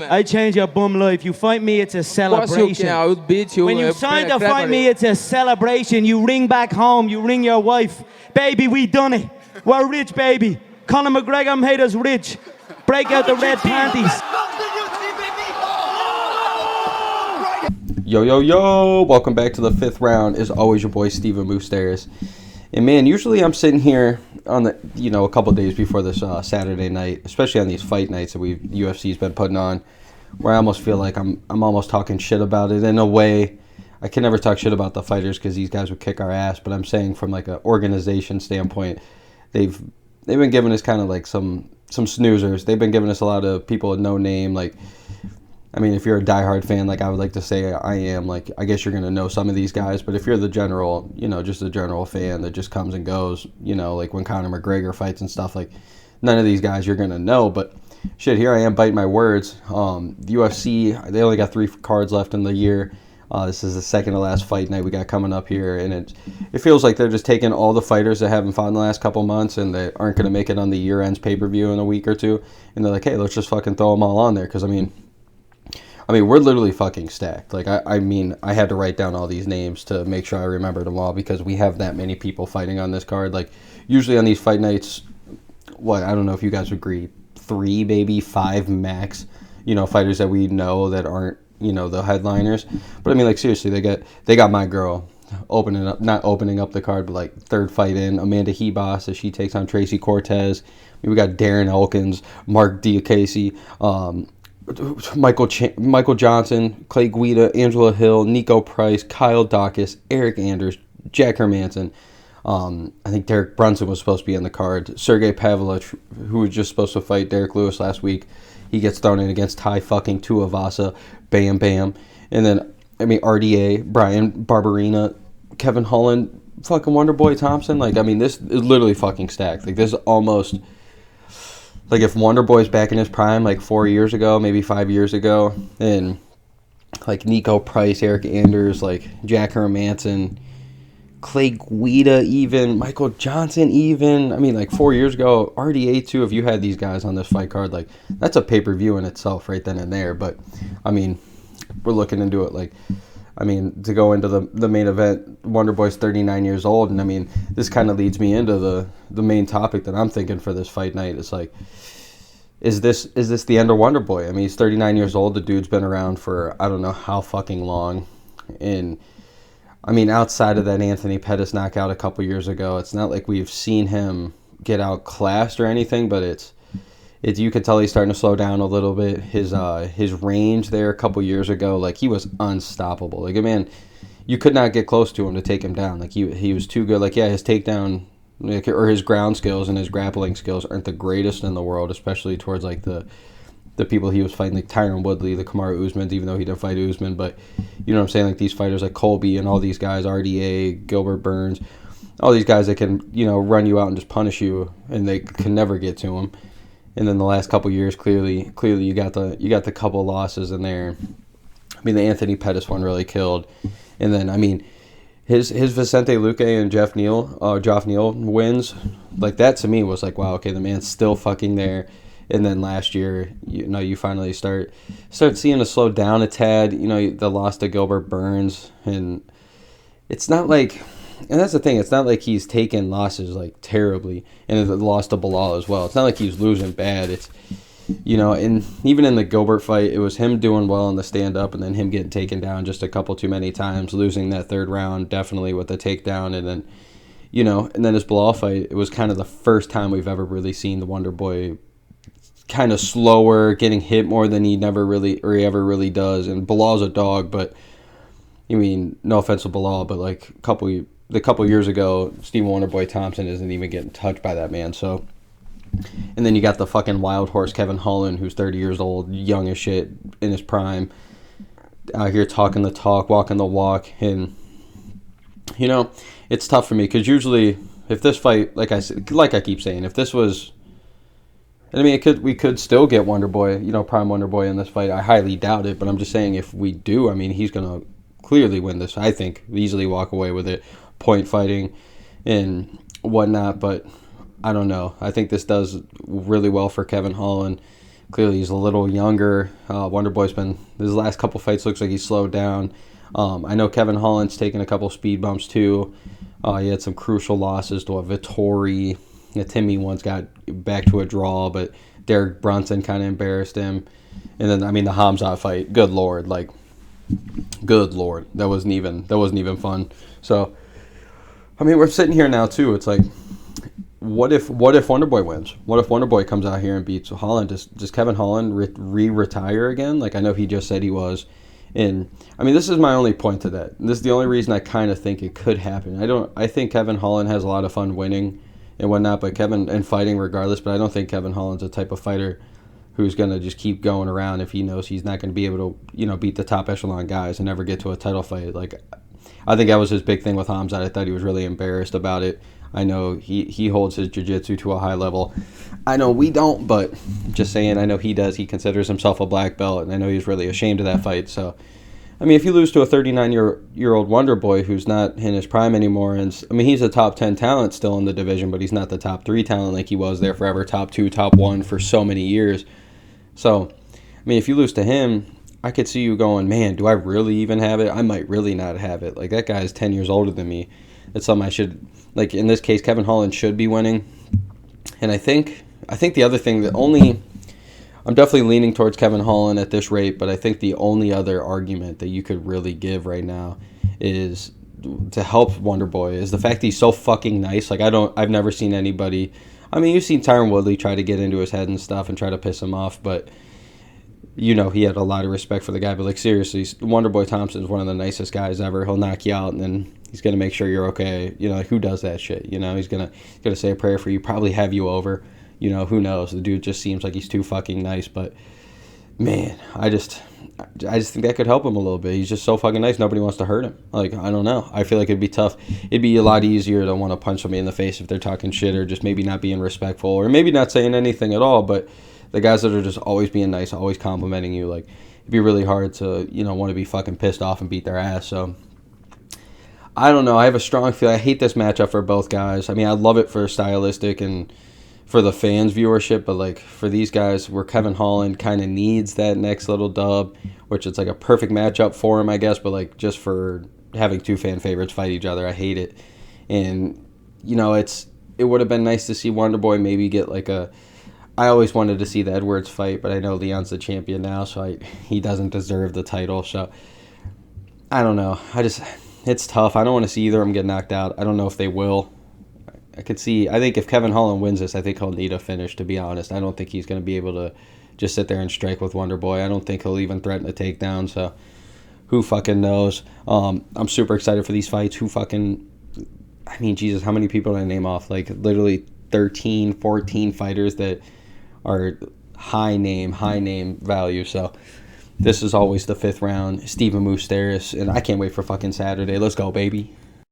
I change your bum life. You fight me, it's a celebration. When you sign to fight me, it's a celebration. You ring back home, you ring your wife. Baby, we done it. We're rich, baby. Conor McGregor made us rich. Break out the red panties. Yo, yo, yo. Welcome back to the fifth round. As always, your boy, Stephen Moustaris. And man, usually I'm sitting here on the, a couple days before this Saturday night, especially on these fight nights that UFC's been putting on, where I almost feel like I'm almost talking shit about it. In a way, I can never talk shit about the fighters because these guys would kick our ass. But I'm saying from like an organization standpoint, they've been giving us kind of like some snoozers. They've been giving us a lot of people with no name. Like, I mean, if you're a diehard fan, like I would like to say I am, like I guess you're going to know some of these guys. But if you're the general, just a general fan that just comes and goes, like when Conor McGregor fights and stuff, like none of these guys you're going to know. But shit, here I am biting my words. The UFC, they only got 3 cards left in the year. This is the second to last fight night we got coming up here. And it feels like they're just taking all the fighters that haven't fought in the last couple months and they aren't going to make it on the year-ends pay-per-view in a week or two. And they're like, hey, let's just fucking throw them all on there. Because, I mean, we're literally fucking stacked. Like, I had to write down all these names to make sure I remembered them all because we have that many people fighting on this card. Like, usually on these fight nights, I don't know if you guys agree, 3, maybe 5 max, fighters that we know that aren't, the headliners. But, I mean, like, seriously, they got my girl not opening up the card, but, like, third fight in, Amanda Hebos as she takes on Tracy Cortez. We got Darren Elkins, Mark Diakese, Michael Johnson, Clay Guida, Angela Hill, Nico Price, Kyle Dawkins, Eric Anders, Jack Hermanson. I think Derek Brunson was supposed to be on the card. Sergey Pavlovich, who was just supposed to fight Derek Lewis last week, he gets thrown in against Tai fucking Tuivasa. Bam, bam. And then, RDA, Brian Barberina, Kevin Holland, fucking Wonderboy Thompson. Like, this is literally fucking stacked. Like, this is almost... Like, if Wonderboy's back in his prime, like 4 years ago, maybe 5 years ago, and, like, Nico Price, Eric Anders, like, Jack Hermanson, Clay Guida even, Michael Johnson even, like 4 years ago, RDA too, if you had these guys on this fight card, like, that's a pay-per-view in itself right then and there, but, we're looking into it, like, to go into the main event, Wonderboy's 39 years old, and this kind of leads me into the main topic that I'm thinking for this fight night. It's like, is this the end of Wonderboy? He's 39 years old. The dude's been around for I don't know how fucking long, and outside of that Anthony Pettis knockout a couple years ago, it's not like we've seen him get outclassed or anything, but it's you can tell he's starting to slow down a little bit. His range there a couple years ago, like, he was unstoppable. Like, man, you could not get close to him to take him down. Like, he was too good. Like, yeah, his takedown, or his ground skills and his grappling skills aren't the greatest in the world, especially towards, like, the people he was fighting, like Tyron Woodley, the Kamaru Usman, even though he didn't fight Usman. But, you know what I'm saying? Like, these fighters like Colby and all these guys, RDA, Gilbert Burns, all these guys that can, run you out and just punish you, and they can never get to him. And then the last couple years, clearly, you got the couple losses in there. The Anthony Pettis one really killed, and then his Vicente Luque and Geoff Neal wins, like, that to me was like, wow, okay, the man's still fucking there. And then last year, you finally start seeing it slow down a tad. The loss to Gilbert Burns, and it's not like. And that's the thing. It's not like he's taken losses, like, terribly. And the loss to Bilal as well. It's not like he's losing bad. It's, and even in the Gilbert fight, it was him doing well in the stand-up and then him getting taken down just a couple too many times, losing that third round, definitely with the takedown. And then, and then his Bilal fight, it was kind of the first time we've ever really seen the Wonderboy kind of slower, getting hit more than he ever really does. And Bilal's a dog, but, no offense to Bilal, but, like, a couple years ago, Stephen Wonderboy Thompson isn't even getting touched by that man. So, and then you got the fucking wild horse Kevin Holland, who's 30 years old, young as shit, in his prime, out here talking the talk, walking the walk. And, it's tough for me because usually if this fight, like I keep saying, if this was, we could still get Wonderboy, prime Wonderboy in this fight. I highly doubt it, but I'm just saying if we do, he's gonna clearly win this. I think easily walk away with it. Point fighting and whatnot, but I don't know. I think this does really well for Kevin Holland. Clearly, he's a little younger. Wonderboy's been his last couple fights looks like he's slowed down. I know Kevin Holland's taken a couple speed bumps too. He had some crucial losses to a Vittori. Timmy once got back to a draw, but Derek Brunson kind of embarrassed him. And then the Hamzat fight. Good lord, good lord, that wasn't even fun. So, we're sitting here now too. It's like, what if Wonderboy wins? What if Wonderboy comes out here and beats Holland? Does Kevin Holland retire again? I know he just said he was. And this is my only point to that. This is the only reason I kind of think it could happen. I think Kevin Holland has a lot of fun winning and whatnot, and fighting regardless. But I don't think Kevin Holland's a type of fighter who's going to just keep going around if he knows he's not going to be able to, beat the top echelon guys and never get to a title fight. I think that was his big thing with Hamzat. I thought he was really embarrassed about it. I know he holds his jiu-jitsu to a high level. I know we don't, but just saying, I know he does. He considers himself a black belt, and I know he's really ashamed of that fight. So, if you lose to a 39-year-old Wonderboy who's not in his prime anymore, and he's a top 10 talent still in the division, but he's not the top 3 talent like he was there forever, top 2, top 1 for so many years. So, if you lose to him, I could see you going, man, do I really even have it? I might really not have it. That guy is 10 years older than me. It's something I should, in this case, Kevin Holland should be winning. And I think the other thing, I'm definitely leaning towards Kevin Holland at this rate, but I think the only other argument that you could really give right now is to help Wonderboy is the fact that he's so fucking nice. I've never seen anybody, you've seen Tyron Woodley try to get into his head and stuff and try to piss him off, but he had a lot of respect for the guy. But seriously, Wonderboy Thompson's one of the nicest guys ever. He'll knock you out and then he's gonna make sure you're okay. Who does that shit? He's gonna say a prayer for you, probably have you over. Who knows? The dude just seems like he's too fucking nice. But man, I just think that could help him a little bit. He's just so fucking nice. Nobody wants to hurt him. I don't know. I feel like it'd be tough. It'd be a lot easier to want to punch somebody in the face if they're talking shit or just maybe not being respectful or maybe not saying anything at all. But the guys that are just always being nice, always complimenting you, it'd be really hard to, want to be fucking pissed off and beat their ass. So, I don't know. I have a strong feeling. I hate this matchup for both guys. I love it for stylistic and for the fans' viewership, but, for these guys where Kevin Holland kind of needs that next little dub, which it's, a perfect matchup for him, I guess, but, just for having 2 fan favorites fight each other, I hate it. And, it would have been nice to see Wonderboy maybe get, I always wanted to see the Edwards fight, but I know Leon's the champion now, so he doesn't deserve the title. So, I don't know. It's tough. I don't want to see either of them get knocked out. I don't know if they will. I think if Kevin Holland wins this, I think he'll need a finish, to be honest. I don't think he's going to be able to just sit there and strike with Wonderboy. I don't think he'll even threaten a takedown, so who fucking knows? I'm super excited for these fights. Jesus, how many people did I name off? Literally 13, 14 fighters that are high name value. So this is always the 5th round. Stephen Moustaris, and I can't wait for fucking Saturday. Let's go, baby.